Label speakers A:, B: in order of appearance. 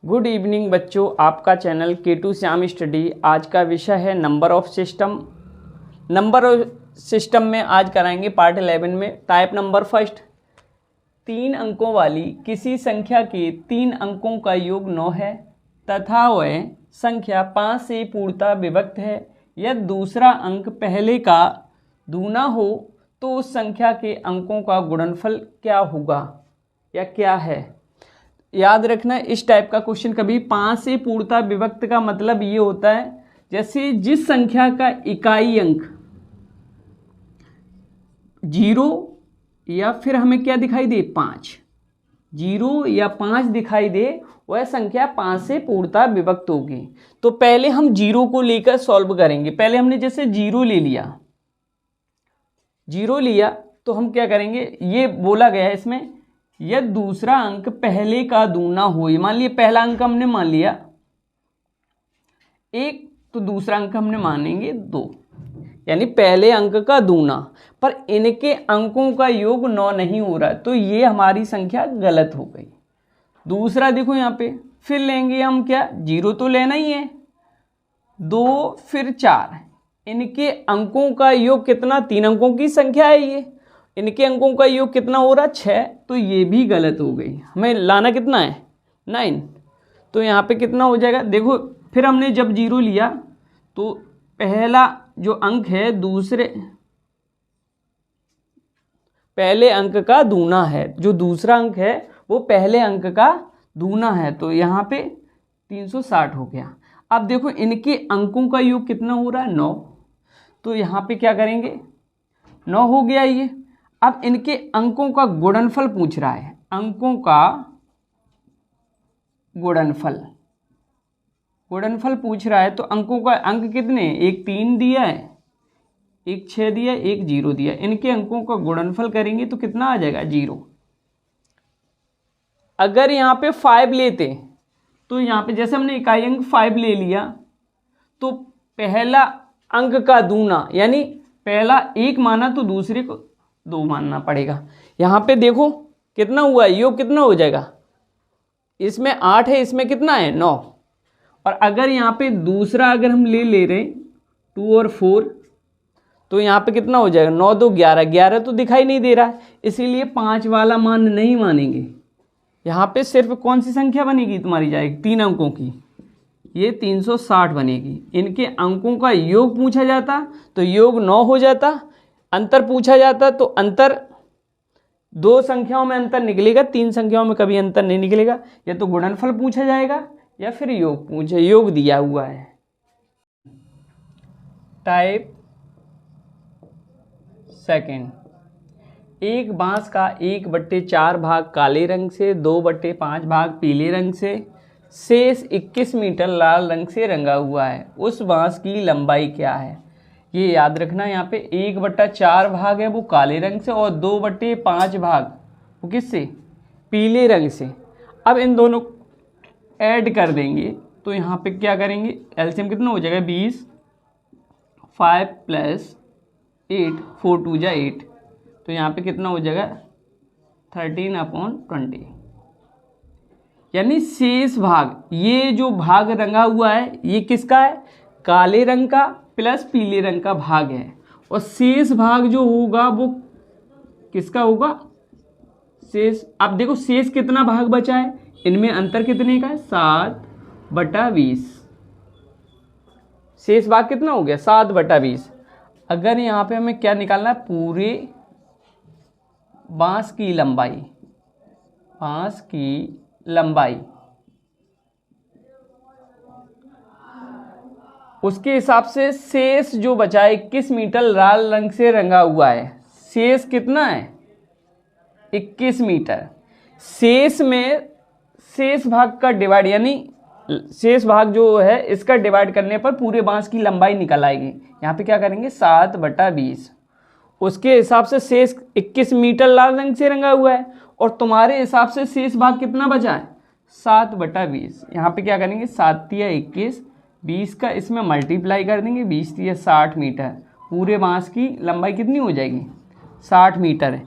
A: Good evening बच्चों, आपका channel K2 Shyam study. आज का विषय है number of system. Number of system में आज कराएंगे पार्ट 11 में टाइप नंबर फर्स्ट। 3 अंकों वाली किसी संख्या के 3 अंकों का योग 9 है तथा वह संख्या 5 से पूर्णतः विभक्त है। यदि दूसरा अंक पहले का दूना हो तो उस संख्या के अंकों का गुणनफल क्या होगा या क्या है। याद रखना, इस टाइप का क्वेश्चन कभी 5 से पूर्णतः विभक्त का मतलब ये होता है जैसे जिस संख्या का इकाई अंक 0 या फिर हमें क्या दिखाई दे 5, 0 या 5 दिखाई दे वह संख्या 5 से पूर्णतः विभक्त होगी। तो पहले हम 0 को लेकर सॉल्व करेंगे। पहले हमने जैसे 0 ले लिया, 0 लिया तो हम क्या करेंगे, ये बोला गया है इसमें यदि दूसरा अंक पहले का दूना हो। मान लिया पहला अंक हमने मान लिया 1 तो दूसरा अंक हमने मानेंगे 2, यानी पहले अंक का दूना, पर इनके अंकों का योग 9 नहीं हो रहा, तो ये हमारी संख्या गलत हो गई। दूसरा देखो यहाँ पे फिर लेंगे हम क्या, 0 तो लेना ही है, 2 फिर 4, इनके अंकों का योग कितना, 3 अंकों की संख्या है ये, इनके अंकों का योग कितना हो रहा 6, तो ये भी गलत हो गई। हमें लाना कितना है 9, तो यहाँ पे कितना हो जाएगा। देखो फिर हमने जब 0 लिया तो पहला जो अंक है दूसरे पहले अंक का दूना है, जो दूसरा अंक है वो पहले अंक का दूना है, तो यहाँ पे 360 हो गया। अब देखो इनके अंकों का योग कितना हो रहा है 9, तो यहाँ पे क्या करेंगे 9 हो गया ये। अब इनके अंकों का गुणनफल पूछ रहा है, अंकों का गुणनफल पूछ रहा है, तो अंकों का अंक कितने, एक 3 दिया है, एक 6 दिया है, एक 0 दिया है। इनके अंकों का गुणनफल करेंगे तो कितना आ जाएगा 0। अगर यहाँ पे 5 लेते तो यहाँ पे जैसे हमने इकाई अंक 5 ले लिया तो पहला अंक का दूना यानी पहला 1 माना तो दूसरे को 2 मानना पड़ेगा। यहाँ पे देखो कितना हुआ, योग कितना हो जाएगा, इसमें 8 है, इसमें कितना है 9। और अगर यहाँ पे दूसरा अगर हम ले रहे 2 और 4 तो यहाँ पे कितना हो जाएगा 9 2 11, 11 तो दिखाई नहीं दे रहा है, इसीलिए 5 वाला मान नहीं मानेंगे। यहाँ पे सिर्फ कौन सी संख्या बनेगी तुम्हारी जाएगी 3 अंकों की, ये 360 बनेगी। इनके अंकों का योग पूछा जाता तो योग 9 हो जाता, अंतर पूछा जाता तो अंतर 2 संख्याओं में अंतर निकलेगा, 3 संख्याओं में कभी अंतर नहीं निकलेगा। या तो गुणनफल पूछा जाएगा या फिर योग दिया हुआ है। टाइप सेकंड, एक बांस का 1/4 भाग काले रंग से, 2/5 भाग पीले रंग से, शेष 21 मीटर लाल रंग से रंगा हुआ है। उस बांस की लंबाई क्या है। ये याद रखना, यहाँ पे 1/4 भाग है वो काले रंग से और 2/5 भाग वो किससे, पीले रंग से। अब इन दोनों ऐड कर देंगे तो यहाँ पे क्या करेंगे, एलसीएम कितना हो जाएगा 20, 5 + 8, 4 2 जा 8, तो यहाँ पे कितना हो जाएगा 13/20। यानी शेष भाग, ये जो भाग रंगा हुआ है ये किसका है, काले रंग का प्लस पीले रंग का भाग है, और शेष भाग जो होगा वो किसका होगा, शेष। अब देखो शेष कितना भाग बचा है, इनमें अंतर कितने का है 7/20, शेष भाग कितना हो गया 7/20। अगर यहाँ पे हमें क्या निकालना है, पूरे बांस की लंबाई, उसके हिसाब से शेष जो बचा है 21 मीटर लाल रंग से रंगा हुआ है, शेष कितना है 21 मीटर। शेष में शेष भाग का डिवाइड, यानी शेष भाग जो है इसका डिवाइड करने पर पूरे बांस की लंबाई निकल आएगी। यहाँ पे क्या करेंगे 7/20, उसके हिसाब से शेष 21 मीटर लाल रंग से रंगा हुआ है और तुम्हारे हिसाब से शेष भाग कितना बचा है 7/20। यहाँ पे क्या करेंगे 7 × 21, 20 का इसमें मल्टीप्लाई कर देंगे, 20 × 60 मीटर, पूरे बांस की लंबाई कितनी हो जाएगी 60 मीटर है।